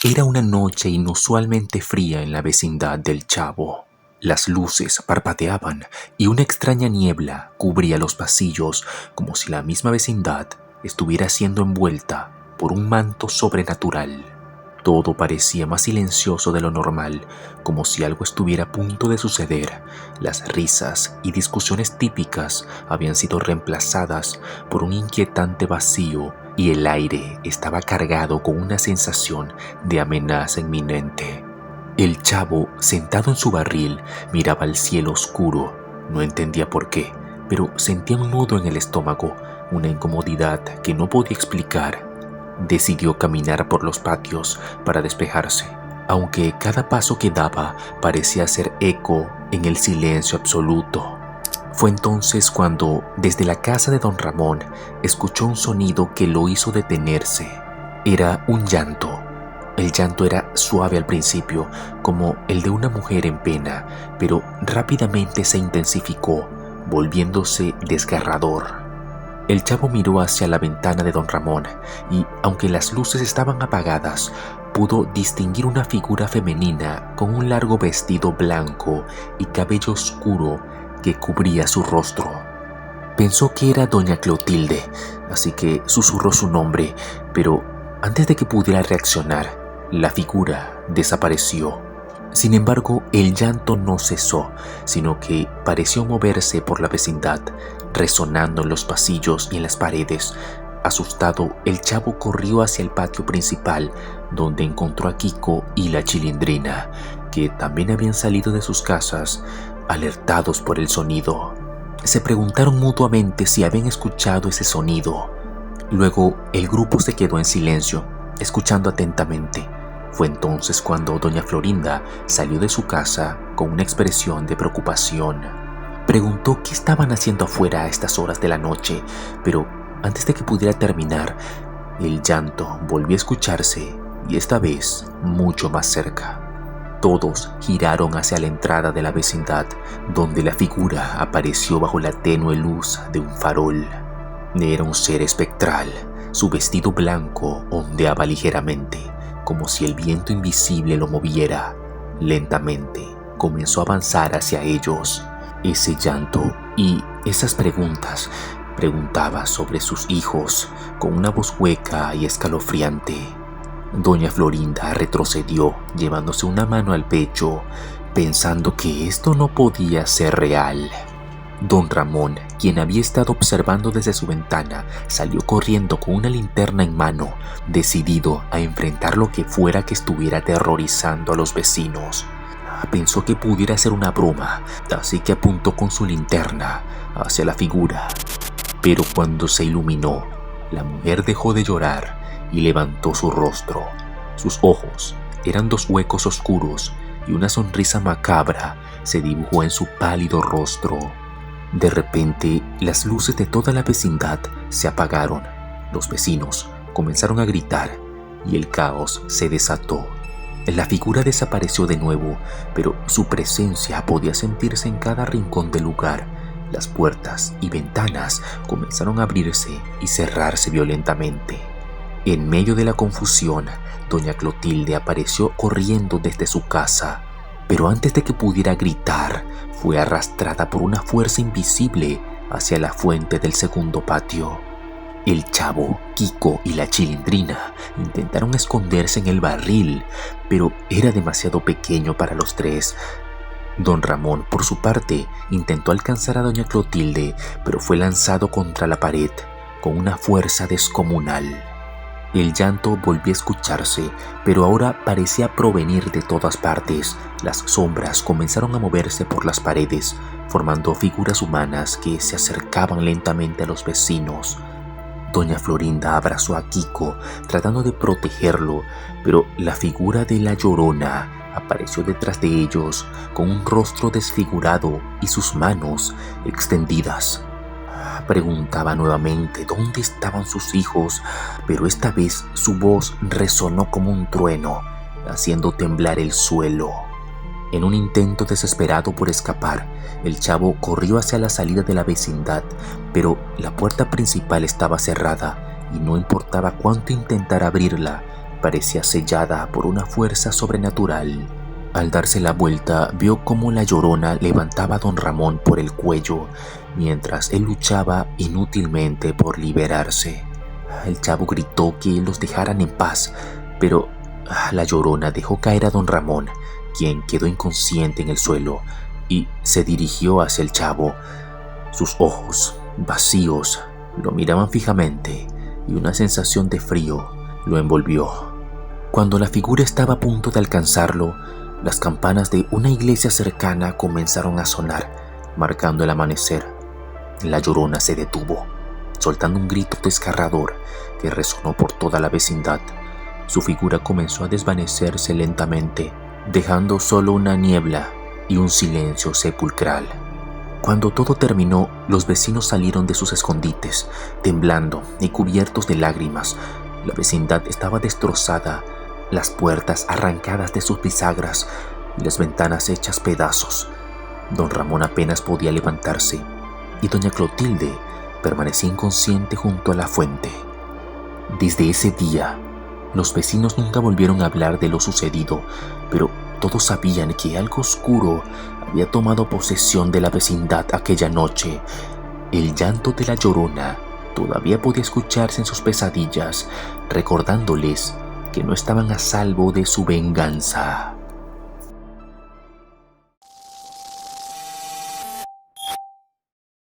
Era una noche inusualmente fría en la vecindad del Chavo. Las luces parpadeaban y una extraña niebla cubría los pasillos como si la misma vecindad estuviera siendo envuelta por un manto sobrenatural. Todo parecía más silencioso de lo normal, como si algo estuviera a punto de suceder. Las risas y discusiones típicas habían sido reemplazadas por un inquietante vacío y el aire estaba cargado con una sensación de amenaza inminente. El Chavo, sentado en su barril, miraba al cielo oscuro. No entendía por qué, pero sentía un nudo en el estómago, una incomodidad que no podía explicar. Decidió caminar por los patios para despejarse, aunque cada paso que daba parecía hacer eco en el silencio absoluto. Fue entonces cuando, desde la casa de don Ramón, escuchó un sonido que lo hizo detenerse. Era un llanto. El llanto era suave al principio, como el de una mujer en pena, pero rápidamente se intensificó, volviéndose desgarrador. El Chavo miró hacia la ventana de don Ramón y, aunque las luces estaban apagadas, pudo distinguir una figura femenina con un largo vestido blanco y cabello oscuro que cubría su rostro. Pensó que era doña Clotilde, así que susurró su nombre, pero antes de que pudiera reaccionar, la figura desapareció. Sin embargo, el llanto no cesó, sino que pareció moverse por la vecindad, resonando en los pasillos y en las paredes. Asustado, el Chavo corrió hacia el patio principal, donde encontró a Kiko y la Chilindrina, que también habían salido de sus casas, alertados por el sonido. Se preguntaron mutuamente si habían escuchado ese sonido. Luego, el grupo se quedó en silencio, escuchando atentamente. Fue entonces cuando doña Florinda salió de su casa con una expresión de preocupación. Preguntó qué estaban haciendo afuera a estas horas de la noche, pero antes de que pudiera terminar, el llanto volvió a escucharse y esta vez mucho más cerca. Todos giraron hacia la entrada de la vecindad, donde la figura apareció bajo la tenue luz de un farol. Era un ser espectral. Su vestido blanco ondeaba ligeramente, como si el viento invisible lo moviera. Lentamente comenzó a avanzar hacia ellos. Ese llanto y esas preguntas preguntaba sobre sus hijos con una voz hueca y escalofriante. Doña Florinda retrocedió, llevándose una mano al pecho, pensando que esto no podía ser real. Don Ramón, quien había estado observando desde su ventana, salió corriendo con una linterna en mano, decidido a enfrentar lo que fuera que estuviera aterrorizando a los vecinos. Pensó que pudiera ser una broma, así que apuntó con su linterna hacia la figura. Pero cuando se iluminó, la mujer dejó de llorar y levantó su rostro. Sus ojos eran dos huecos oscuros y una sonrisa macabra se dibujó en su pálido rostro. De repente, las luces de toda la vecindad se apagaron. Los vecinos comenzaron a gritar y el caos se desató. La figura desapareció de nuevo, pero su presencia podía sentirse en cada rincón del lugar. Las puertas y ventanas comenzaron a abrirse y cerrarse violentamente. En medio de la confusión, doña Clotilde apareció corriendo desde su casa, pero antes de que pudiera gritar, fue arrastrada por una fuerza invisible hacia la fuente del segundo patio. El Chavo, Kiko y la Chilindrina intentaron esconderse en el barril, pero era demasiado pequeño para los tres. Don Ramón, por su parte, intentó alcanzar a doña Clotilde, pero fue lanzado contra la pared con una fuerza descomunal. El llanto volvió a escucharse, pero ahora parecía provenir de todas partes. Las sombras comenzaron a moverse por las paredes, formando figuras humanas que se acercaban lentamente a los vecinos. Doña Florinda abrazó a Kiko, tratando de protegerlo, pero la figura de la Llorona apareció detrás de ellos, con un rostro desfigurado y sus manos extendidas. Preguntaba nuevamente dónde estaban sus hijos, pero esta vez su voz resonó como un trueno, haciendo temblar el suelo. En un intento desesperado por escapar, el Chavo corrió hacia la salida de la vecindad, pero la puerta principal estaba cerrada y no importaba cuánto intentara abrirla, parecía sellada por una fuerza sobrenatural. Al darse la vuelta, vio cómo la Llorona levantaba a don Ramón por el cuello mientras él luchaba inútilmente por liberarse. El chavo gritó que los dejaran en paz, pero la Llorona dejó caer a don Ramón, quien quedó inconsciente en el suelo, y se dirigió hacia el chavo. Sus ojos, vacíos, lo miraban fijamente y una sensación de frío lo envolvió. Cuando la figura estaba a punto de alcanzarlo, las campanas de una iglesia cercana comenzaron a sonar, marcando el amanecer. La Llorona se detuvo, soltando un grito desgarrador que resonó por toda la vecindad. Su figura comenzó a desvanecerse lentamente, dejando solo una niebla y un silencio sepulcral. Cuando todo terminó, los vecinos salieron de sus escondites, temblando y cubiertos de lágrimas. La vecindad estaba destrozada, las puertas arrancadas de sus bisagras y las ventanas hechas pedazos. Don Ramón apenas podía levantarse y doña Clotilde permanecía inconsciente junto a la fuente. Desde ese día, los vecinos nunca volvieron a hablar de lo sucedido, pero todos sabían que algo oscuro había tomado posesión de la vecindad aquella noche. El llanto de la Llorona todavía podía escucharse en sus pesadillas, recordándoles que no estaban a salvo de su venganza.